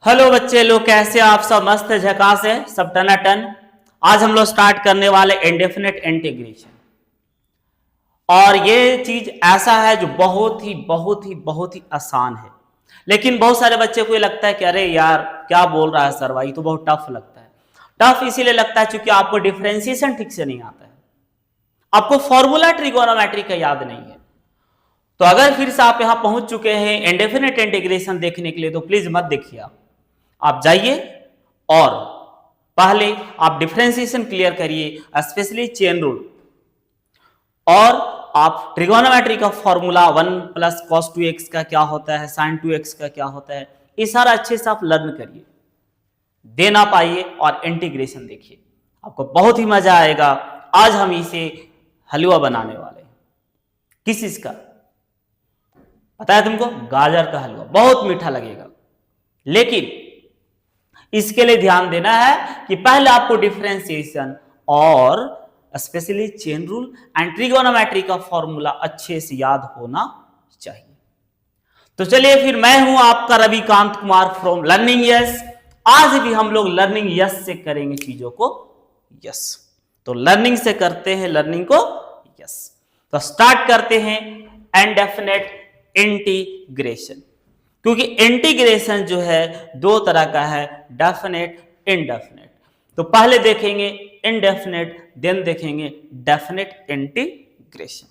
Hello बच्चे लोग, कैसे आप सब? मस्त झकास है, सब टनाटन। आज हम लोग स्टार्ट करने वाले इंडेफिनिट इंटीग्रेशन। और ये चीज ऐसा है जो बहुत ही आसान है, लेकिन बहुत सारे बच्चे को ये लगता है कि अरे यार क्या बोल रहा है सर भाई, तो बहुत टफ लगता है। टफ इसीलिए लगता है क्योंकि आपको डिफरेंशिएशन ठीक से नहीं आता है, आपको फॉर्मूला ट्रिगोनोमेट्री का याद नहीं है। तो अगर फिर से आप यहां पहुंच चुके हैं इंडेफिनिट इंटीग्रेशन देखने के लिए, तो प्लीज मत देखिए, आप जाइए और पहले आप डिफरेंशिएशन क्लियर करिए, स्पेशली चेन रूल, और आप ट्रिगोनोमेट्री का फॉर्मूला 1 प्लस कॉस 2x का क्या होता है, साइन 2x का क्या होता है, ये सारा अच्छे से आप लर्न करिए, देन आप आइए और इंटीग्रेशन देखिए, आपको बहुत ही मजा आएगा। आज हम इसे हलवा बनाने वाले हैं। किस चीज का पता है तुमको? गाजर का हलवा, बहुत मीठा लगेगा। लेकिन इसके लिए ध्यान देना है कि पहले आपको डिफरेंशिएशन और specially chain rule and trigonometry का फॉर्मूला अच्छे से याद होना चाहिए। तो चलिए फिर, मैं हूं आपका Ravikant Kumar from learning yes. आज भी हम लोग लर्निंग यस से करेंगे चीजों को यस। तो लर्निंग से करते हैं लर्निंग को यस। तो स्टार्ट करते हैं इंडेफिनिट इंटीग्रेशन, क्योंकि इंटीग्रेशन जो है दो तरह का है, डेफिनेट, इनडेफिनेट। तो पहले देखेंगे इनडेफिनेट, देन देखेंगे डेफिनेट इंटीग्रेशन।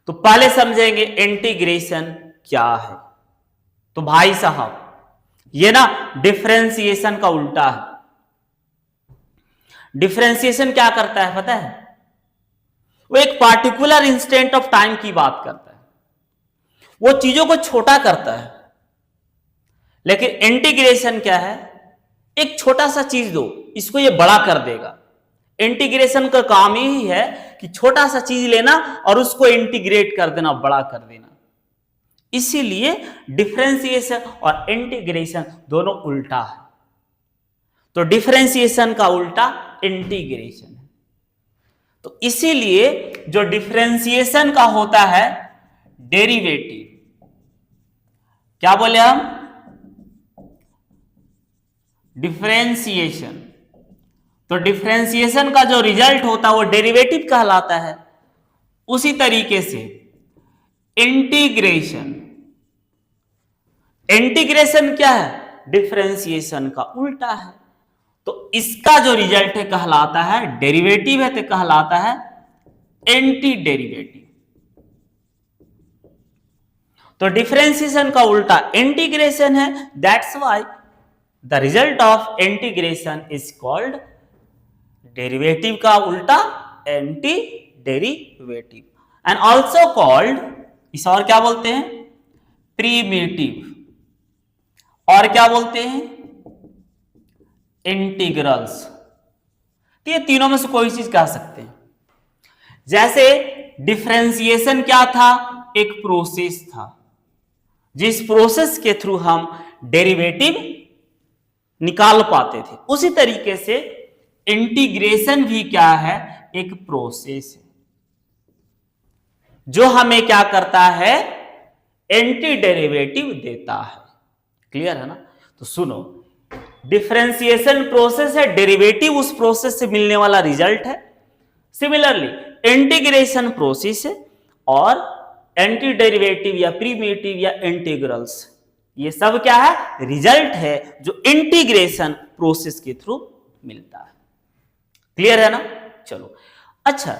तो पहले समझेंगे इंटीग्रेशन क्या है। तो भाई साहब, ये ना डिफरेंशिएशन का उल्टा है। डिफरेंशिएशन क्या करता है पता है? वो एक पार्टिकुलर इंस्टेंट ऑफ टाइम की बात करता है, वो चीजों को छोटा करता है। लेकिन इंटीग्रेशन क्या है? एक छोटा सा चीज दो, इसको ये बड़ा कर देगा। इंटीग्रेशन का काम यही है कि छोटा सा चीज लेना और उसको इंटीग्रेट कर देना, बड़ा कर देना। इसीलिए डिफरेंशिएशन और इंटीग्रेशन दोनों उल्टा है। तो डिफरेंशिएशन का उल्टा इंटीग्रेशन है। तो इसीलिए जो डिफरेंशिएशन का होता है डेरिवेटिव, क्या बोले हम? डिफरेंशिएशन। तो डिफरेंशिएशन का जो रिजल्ट होता है वो डेरिवेटिव कहलाता है। उसी तरीके से इंटीग्रेशन, इंटीग्रेशन क्या है? डिफरेंशिएशन का उल्टा है। तो इसका जो रिजल्ट है कहलाता है, डेरिवेटिव है तो कहलाता है एंटी डेरिवेटिव। तो डिफरेंशिएशन का उल्टा इंटीग्रेशन है, that's why the result of integration is called derivative का उल्टा anti derivative, and also called, इस और क्या बोलते हैं? प्रीमिटिव, और क्या बोलते हैं? इंटीग्रल्स। तो ये तीनों में से कोई चीज कह सकते हैं। जैसे डिफरेंशिएशन क्या था? एक प्रोसेस था, जिस प्रोसेस के थ्रू हम डेरिवेटिव निकाल पाते थे। उसी तरीके से इंटीग्रेशन भी क्या है? एक प्रोसेस है जो हमें क्या करता है? एंटी डेरिवेटिव देता है। क्लियर है ना? तो सुनो, डिफरेंशिएशन प्रोसेस है, डेरिवेटिव उस प्रोसेस से मिलने वाला रिजल्ट है। सिमिलरली इंटीग्रेशन प्रोसेस है, और एंटी डेरिवेटिव या प्रीमिटिव या इंटीग्रल्स, ये सब क्या है? रिजल्ट है जो इंटीग्रेशन प्रोसेस के थ्रू मिलता है। क्लियर है ना? चलो, अच्छा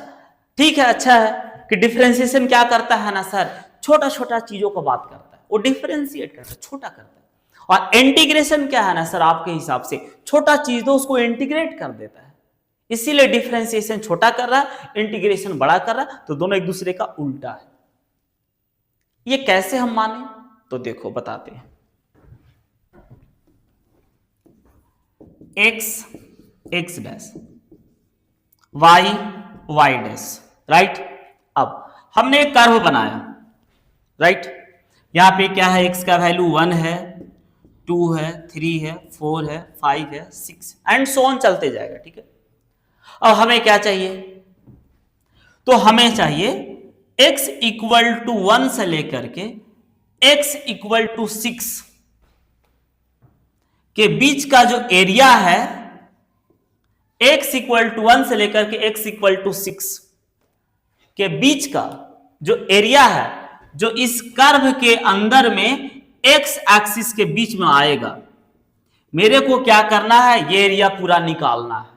ठीक है। अच्छा है कि डिफरेंशिएशन क्या करता है ना सर, छोटा छोटा चीजों को बात करता है, वो डिफरेंशिएट करता है, छोटा करता है। और इंटीग्रेशन क्या है ना सर, आपके हिसाब से छोटा चीज दो, उसको इंटीग्रेट कर देता है। इसीलिए डिफरेंशिएशन छोटा कर रहा है, इंटीग्रेशन बड़ा कर रहा है, तो दोनों एक दूसरे का उल्टा है। ये कैसे हम माने? तो देखो बताते हैं। x x dash, y y dash, right. अब हमने एक कर्व बनाया, राइट। यहां पे क्या है? x का वैल्यू 1 है, 2 है, 3 है, 4 है, 5 है, 6 एंड सो ऑन चलते जाएगा। ठीक है। अब हमें क्या चाहिए? तो हमें चाहिए x इक्वल टू 1 से लेकर के x इक्वल टू 6 के बीच का जो एरिया है x इक्वल टू 1 से लेकर के x इक्वल टू 6 के बीच का जो एरिया है, जो इस कर्व के अंदर में x एक्सिस के बीच में आएगा, मेरे को क्या करना है, ये एरिया पूरा निकालना है।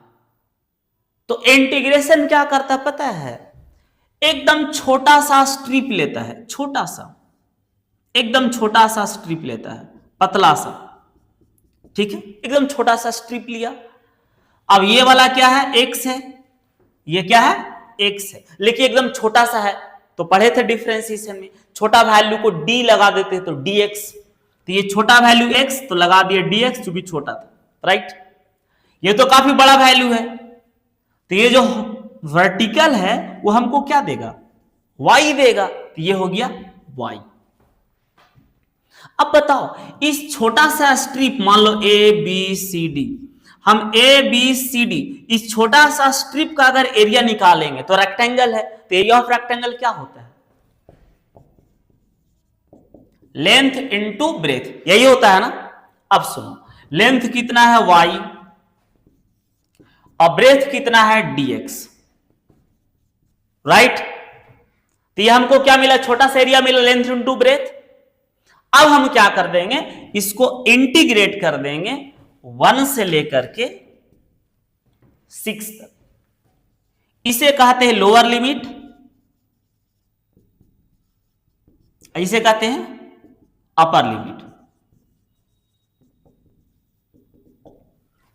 तो इंटीग्रेशन क्या करता है पता है, एकदम छोटा सा स्ट्रिप लेता है, छोटा सा, एकदम छोटा सा स्ट्रिप लेता है, पतला सा, ठीक है, एकदम छोटा सा स्ट्रिप लिया। अब ये वाला क्या है, x है, ये क्या है, x है, लेकिन एकदम छोटा सा है। तो पढ़े थे डिफरेंशिएशन में, छोटा वैल्यू को d लगा देते हैं तो dx, तो ये छोटा वैल्यू x तो लगा दिया dx जो भी छोटा था, राइट। ये तो काफी बड़ा वैल्यू है, तो ये जो वर्टिकल है वो हमको क्या देगा, y देगा, तो ये हो गया y। अब बताओ, इस छोटा सा स्ट्रिप मान लो ए बी सी डी, हम ए बी सी डी इस छोटा सा स्ट्रिप का अगर एरिया निकालेंगे तो रेक्टेंगल है, तो एरिया ऑफ रेक्टेंगल क्या होता है, लेंथ इनटू ब्रेथ, यही होता है ना। अब सुनो, लेंथ कितना है y और ब्रेथ कितना है dx, राइट। तो ये हमको क्या मिला, छोटा सा एरिया मिला, लेंथ इनटू ब्रेथ। अब हम क्या कर देंगे, इसको इंटीग्रेट कर देंगे 1 से लेकर के 6 तक, इसे कहते हैं लोअर लिमिट, इसे कहते हैं अपर लिमिट,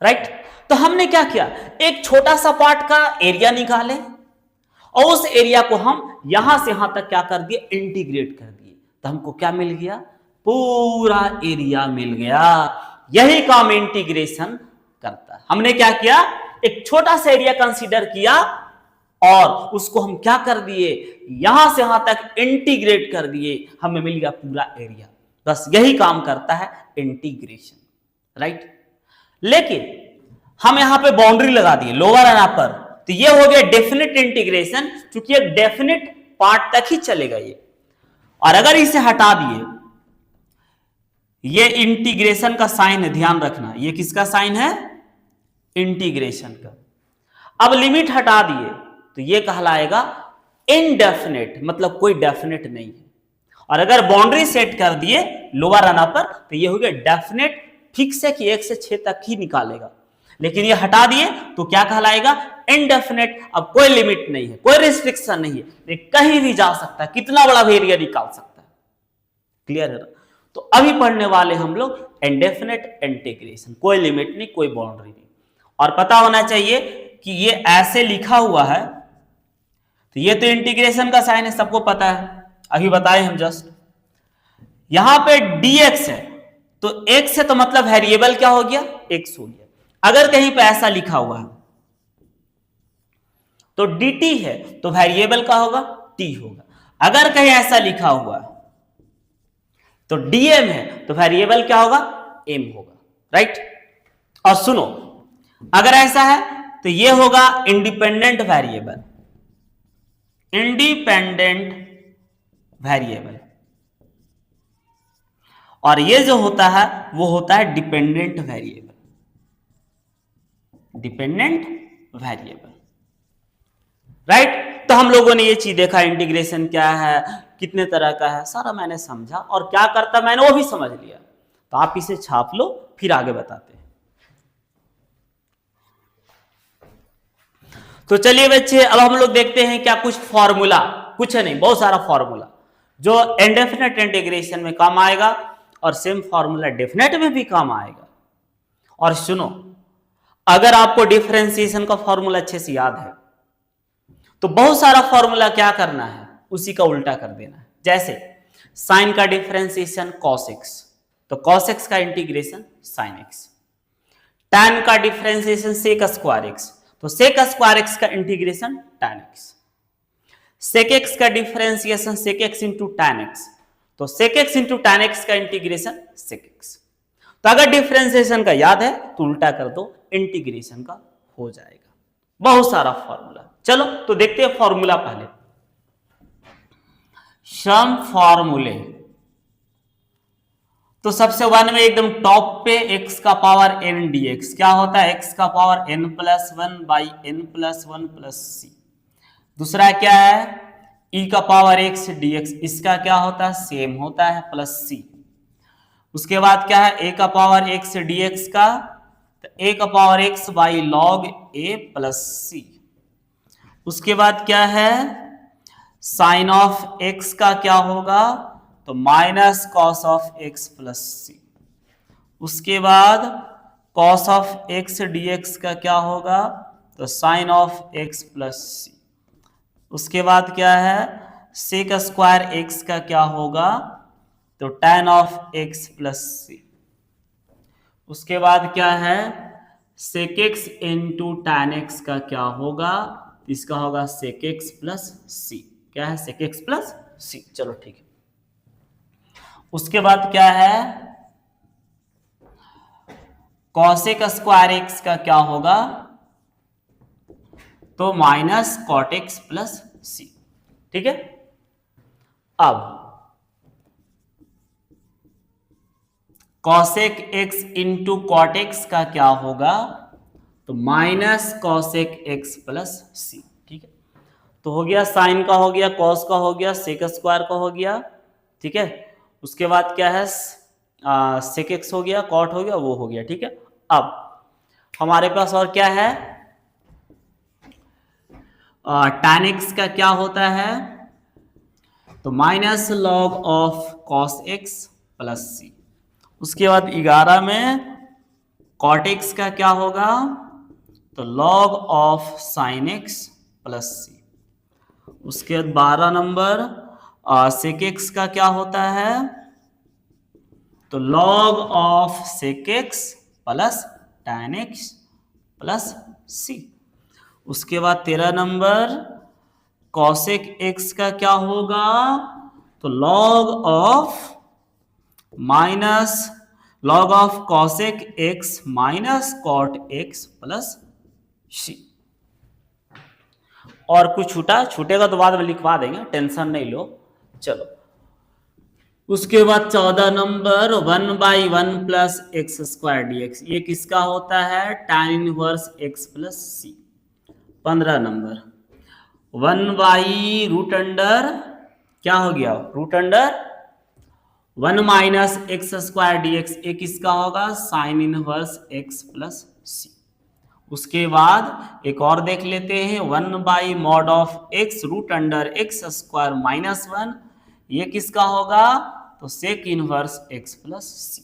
राइट। तो हमने क्या किया, एक छोटा सा पार्ट का एरिया निकाले और उस एरिया को हम यहां से यहां तक क्या कर दिए, इंटीग्रेट कर दिए, तो हमको क्या मिल गया, पूरा एरिया मिल गया। यही काम इंटीग्रेशन करता है। हमने क्या किया, एक छोटा सा एरिया कंसीडर किया और उसको हम क्या कर दिए, यहां से यहां तक इंटीग्रेट कर दिए, हमें मिल गया पूरा एरिया। बस यही काम करता है इंटीग्रेशन, राइट। लेकिन हम यहां पे बाउंड्री लगा दिए लोअर एंड अपर, तो ये हो गया डेफिनेट इंटीग्रेशन, क्योंकि एक डेफिनेट पार्ट तक ही चलेगा ये। और अगर इसे हटा दिए, ये इंटीग्रेशन का साइन है, ध्यान रखना, ये किसका साइन है, इंटीग्रेशन का। अब लिमिट हटा दिए तो ये कहलाएगा इनडेफिनेट, मतलब कोई डेफिनेट नहीं है। और अगर बाउंड्री सेट कर दिए लोअर एंड अपर, तो ये हो गया डेफिनेट, फिक्स है कि 1 से 6 तक ही निकालेगा। लेकिन ये हटा दिए तो क्या कहलाएगा, इनडेफिनेट। अब कोई लिमिट नहीं है, कोई रिस्ट्रिक्शन नहीं है, ये कहीं भी जा सकता है, कितना बड़ा भी एरिया निकाल सकता है। क्लियर है ना। तो अभी पढ़ने वाले हम लोग इंडेफिनेट इंटीग्रेशन, कोई लिमिट नहीं, कोई बाउंड्री नहीं। और पता होना चाहिए कि ये ऐसे लिखा हुआ है, तो ये तो इंटीग्रेशन का साइन है, सबको पता है, अभी बताए हम जस्ट। यहां पे dx है, तो x है तो मतलब वेरिएबल क्या हो गया, x हो गया। अगर कहीं पे ऐसा लिखा हुआ है तो dt है तो वेरिएबल का होगा t होगा। अगर कहीं ऐसा लिखा हुआ है तो dm है तो वेरिएबल क्या होगा, m होगा, राइट। और सुनो, अगर ऐसा है तो ये होगा इंडिपेंडेंट वेरिएबल, इंडिपेंडेंट वेरिएबल। और ये जो होता है वो होता है dependent variable, dependent variable, right. तो हम लोगों ने ये चीज देखा, इंटीग्रेशन क्या है, कितने तरह का है, सारा मैंने समझा और क्या करता मैंने वो भी समझ लिया। तो आप इसे छाप लो, फिर आगे बताते हैं। तो चलिए बच्चे, अब हम लोग देखते हैं क्या कुछ फॉर्मूला, कुछ नहीं बहुत सारा फॉर्मूला जो इंडेफिनेट इंटीग्रेशन में काम आएगा और सेम फॉर्मूला डेफिनेट में भी काम आएगा। और सुनो, अगर आपको डिफरेंशिएशन का फॉर्मूला अच्छे से याद है तो बहुत सारा फॉर्मूला क्या करना है, उसी का उल्टा कर देना है। जैसे साइन का डिफरेंशिएशन cos x, तो cos x का इंटीग्रेशन sin x। tan का डिफरेंशिएशन sec स्क्वायर x, तो sec स्क्वायर x का integration tan x। sec x का differentiation sec x into tan x, तो sec x into tan x का integration sec x। तो अगर differentiation का याद है तो उल्टा कर दो, इंटीग्रेशन का हो जाएगा। बहुत सारा फॉर्मूला, चलो तो देखते हैं फॉर्मूला पहले। सम फॉर्मूले, तो सबसे वन में एकदम टॉप पे x का पावर n dx क्या होता है, x का power n plus one by n plus one plus C. दूसरा क्या है, e का पावर x dx, इसका क्या होता है, सेम होता है प्लस सी। उसके बाद क्या है, a का पावर x dx का, तो a का power x by log a plus C. उसके बाद क्या है, साइन ऑफ x का क्या होगा, तो minus cos of x plus C. उसके बाद कॉस ऑफ x dx का क्या होगा, तो sign of x plus C. उसके बाद क्या है, सेक स्क्वायर x का क्या होगा, तो tan of x plus C. उसके बाद क्या है, सेक x इंटू टैन x का क्या होगा, इसका होगा सेक x प्लस सी। क्या है, सेक x प्लस सी। चलो ठीक है। उसके बाद क्या है, कॉसेक स्क्वायर एक्स का क्या होगा, तो minus cot x plus C. ठीक है। अब cosec x into cot x का क्या होगा, तो minus cosec x plus C. ठीक है। तो हो गया, साइन का हो गया, कॉस का हो गया, सेक स्क्वायर का हो गया। ठीक है। उसके बाद क्या है, सेक एक्स हो गया, कॉट हो गया, वो हो गया। ठीक है। अब हमारे पास और क्या है, टैन एक्स का क्या होता है, तो minus log of cos x plus C. उसके बाद 11 में कॉट एक्स का क्या होगा, तो log of sine x plus C. उसके बाद 12 नंबर सेक एक्स का क्या होता है, तो log of sec x plus tan x plus C. उसके बाद 13 नंबर कॉसेक एक्स का क्या होगा, तो log of cosec x minus cot x plus C. और कुछ छूटेगा तो बाद में लिखवा देंगे, टेंशन नहीं लो। चलो, उसके बाद 14 number 1 by one plus x square dx, ये किसका होता है, tan inverse x plus C. 15 number 1 by root under क्या हो गया, root under 1 minus x square dx, ये किसका होगा, sine inverse x plus C. उसके बाद एक और देख लेते हैं, 1 by mod of x root under x square minus 1, ये किसका होगा, तो sec inverse x plus C.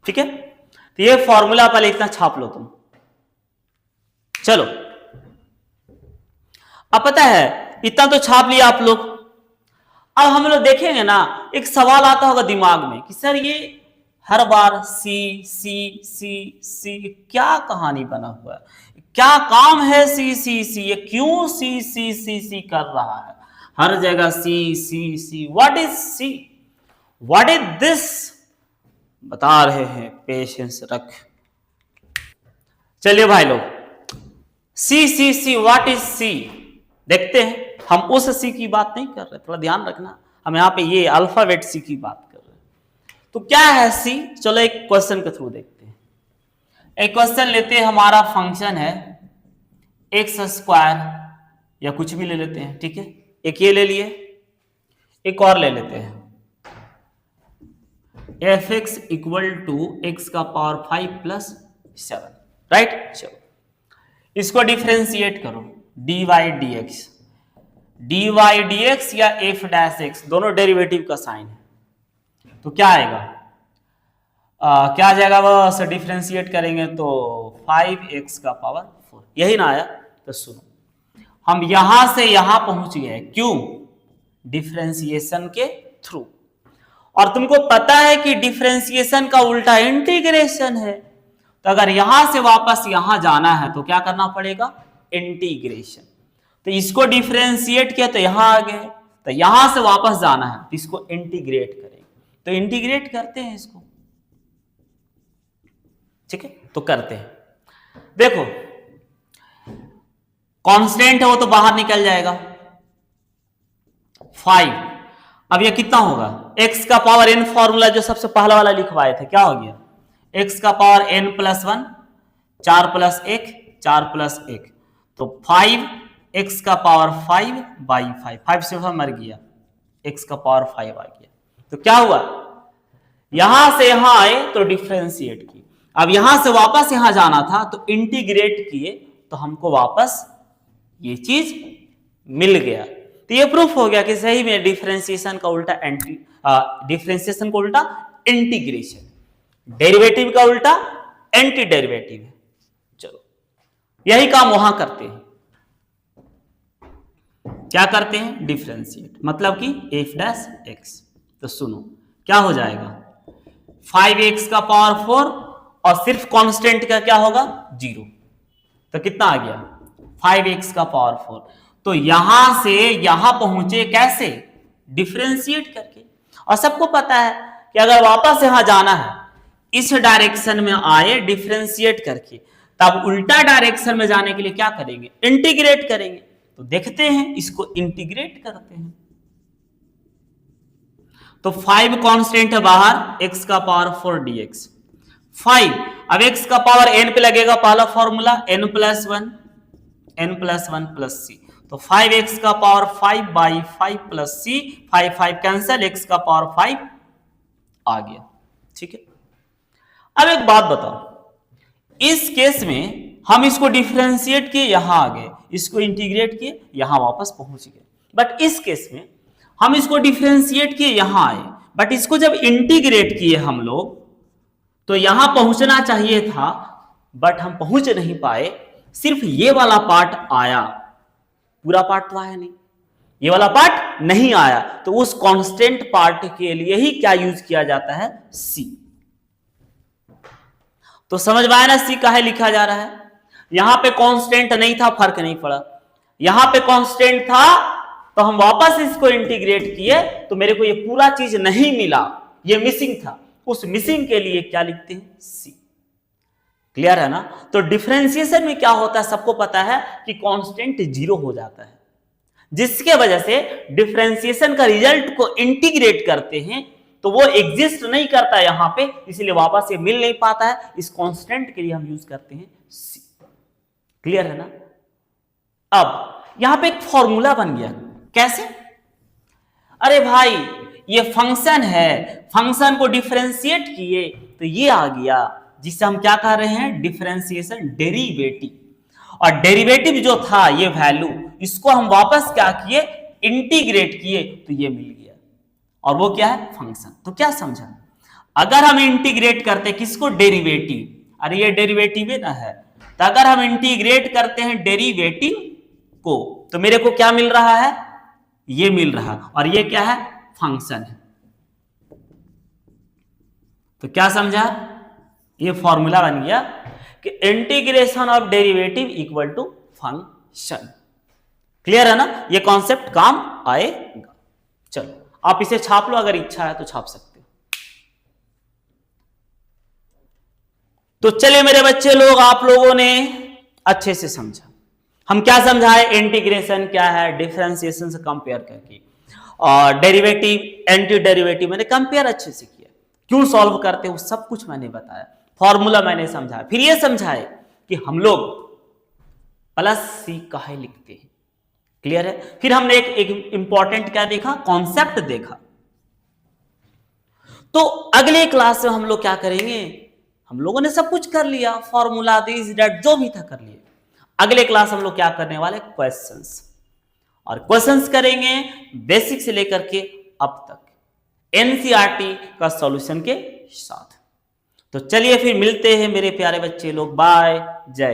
ठीक है। तो ये फॉर्मूला पहले इतना छाप लो तुम। चलो, अब पता है इतना तो छाप लिया आप लोग। अब हम लोग देखेंगे ना, एक सवाल आता होगा दिमाग में कि सर ये हर बार सी सी सी सी, क्या कहानी बना हुआ है, क्या काम है सी सी सी, ये क्यों सी सी सी सी कर रहा है, हर जगह C C C, what is C, what is this, बता रहे हैं, पेशेंस रख। चलिए भाई लोग, सी सी सी, व्हाट इज सी, देखते हैं। हम उस सी की बात नहीं कर रहे, थोड़ा ध्यान रखना, हम यहां पे ये अल्फाबेट सी की बात कर रहे हैं। तो क्या है सी, चलो एक क्वेश्चन के थ्रू देखते हैं। एक क्वेश्चन लेते हैं, हमारा फंक्शन है एक्स स्क्वायर या कुछ भी ले लेते हैं। ठीक है, एक ये ले लिए, एक और ले लेते हैं, f x equal to x का पावर 5 प्लस 7, राइट। चलो इसको डिफरेंशिएट करो, dy dx, dy dx या एफ डैश एक्स, दोनों डेरिवेटिव का साइन है। तो क्या आएगा, क्या आ जाएगा, बस डिफरेंशिएट करेंगे तो 5x का पावर 4, यही ना आया। तो सुनो, हम यहां से यहां पहुंच गए, क्यों, डिफरेंशिएशन के थ्रू। और तुमको पता है कि डिफरेंशिएशन का उल्टा इंटीग्रेशन है, तो अगर यहां से वापस यहां जाना है तो क्या करना पड़ेगा, इंटीग्रेशन। तो इसको डिफरेंशिएट किया तो यहां आ गए, तो यहां से वापस जाना है तो इसको इंटीग्रेट करेंगे, तो इंटीग्रेट करते हैं इसको। ठीक है, तो करते हैं। देखो कांस्टेंट है वो तो बाहर निकल जाएगा 5, अब ये कितना होगा, x का पावर n फॉर्मूला जो सबसे पहला वाला लिखवाए थे, क्या हो गया, x का power n plus 1, 4 plus 1, 4 plus 1, तो 5 x का पावर 5 बाई 5, 5 से मर गया, x का पावर 5 आ गया। तो क्या हुआ, यहां से यहां आए तो डिफरेंशिएट किए, अब यहां से वापस यहां जाना था तो इंटीग्रेट किए, तो हमको वापस ये चीज मिल गया। तो ये प्रूफ हो गया कि सही में डिफरेंशिएशन का उल्टा डिफरेंशिएशन का उल्टा इंटीग्रेशन, डेरिवेटिव का उल्टा एंटी डेरिवेटिव है। चलो यही काम वहां करते हैं, क्या करते हैं, डिफरेंशिएट, मतलब कि f डैश x। तो सुनो क्या हो जाएगा, 5x का पावर 4 और सिर्फ कांस्टेंट का क्या होगा 0, तो कितना आ गया 5x का पावर 4। तो यहां से यहां पहुंचे कैसे, डिफरेंशिएट करके। और सबको पता है कि अगर वापस यहां जाना है, इस डायरेक्शन में आए डिफरेंशिएट करके, तब उल्टा डायरेक्शन में जाने के लिए क्या करेंगे, इंटीग्रेट करेंगे। तो देखते हैं, इसको इंटीग्रेट करते हैं। तो 5 कांस्टेंट है बाहर, x का पावर 4 dx, 5, अब x का पावर n पे लगेगा पहला formula n plus 1 plus c, तो 5x का power 5 by 5 plus c, 5 5 cancel, x का पावर 5 आ गया। ठीक है, अब एक बात बताओ, इस केस में हम इसको डिफरेंशिएट किए, यहां आ गए, इसको इंटीग्रेट किए, यहां वापस पहुंच गए। बट इस केस में हम इसको डिफरेंशिएट किए, यहां आए, बट इसको जब इंटीग्रेट किए हम लोग, तो यहां पहुंचना चाहिए था, बट हम पहुंच नहीं पाए, सिर्फ ये वाला पार्ट आया, पूरा पार्ट तो आया नहीं, ये वाला पार्ट नहीं आया। तो उस कांस्टेंट पार्ट के लिए ही क्या यूज किया जाता है, c। तो समझ में आया ना c काहे लिखा जा रहा है, यहां पे कांस्टेंट नहीं था, फर्क नहीं पड़ा, यहां पे कांस्टेंट था, तो हम वापस इसको इंटीग्रेट किए, तो मेरे को ये पूरा चीज नहीं मिला, ये मिसिंग था, उस मिसिंग के लिए क्या लिखते हैं, c। क्लियर है ना। तो डिफरेंशिएशन में क्या होता है, सबको पता है कि कांस्टेंट 0 हो जाता है, जिसके वजह से डिफरेंशिएशन का रिजल्ट को इंटीग्रेट करते हैं तो वो एग्जिस्ट नहीं करता यहां पे, इसलिए वापस ये मिल नहीं पाता है, इस कांस्टेंट के लिए हम यूज करते हैं c। क्लियर है ना। अब यहां पे एक फॉर्मूला बन गया, कैसे, अरे भाई ये फंक्शन है, फंक्शन को डिफरेंशिएट किए तो ये आ गया, जिससे हम क्या कर रहे हैं, डिफरेंशिएशन डेरिवेटिव। और डेरिवेटिव जो था ये वैल्यू, इसको हम वापस क्या किए, इंटीग्रेट किए, तो ये मिल गया, और वो क्या है, फंक्शन। तो क्या समझा, अगर हम इंटीग्रेट करते किसको, डेरिवेटिव, अरे ये डेरिवेटिव है ना है, तो अगर हम इंटीग्रेट करते हैं डेरिवेटिव को, तो मेरे को क्या मिल रहा है, ये मिल रहा, और ये क्या है, फंक्शन है। तो क्या समझा, ये फॉर्मूला बन गया कि integration of derivative equal to function. Clear है ना, ये कॉन्सेप्ट काम आएगा। चलो आप इसे छाप लो, अगर इच्छा है तो छाप सकते हो। तो चलिए मेरे बच्चे लोग, आप लोगों ने अच्छे से समझा, हम क्या समझाए, इंटीग्रेशन क्या है, डिफरेंशिएशन से कंपेयर करके, और डेरिवेटिव एंटी डेरिवेटिव मैंने कंपेयर अच्छे से किया, क्यों सॉल्व करते हो सब कुछ मैंने बताया, फॉर्मूला मैंने समझाया, फिर ये समझाए कि हम लोग प्लस सी काहे लिखते हैं। क्लियर है। फिर हमने एक इंपॉर्टेंट क्या देखा, कॉन्सेप्ट देखा। तो अगले क्लास में हम लोग क्या करेंगे, हम लोगों ने सब कुछ कर लिया, फॉर्मूला दिस दैट जो भी था कर लिया। अगले क्लास हम लोग क्या करने वाले, क्वेश्चंस, और क्वेश्चंस करेंगे बेसिक से लेकर के अब तक एनसीईआरटी का सॉल्यूशन के साथ। तो चलिए फिर मिलते हैं मेरे प्यारे बच्चे लोग, बाय, जय।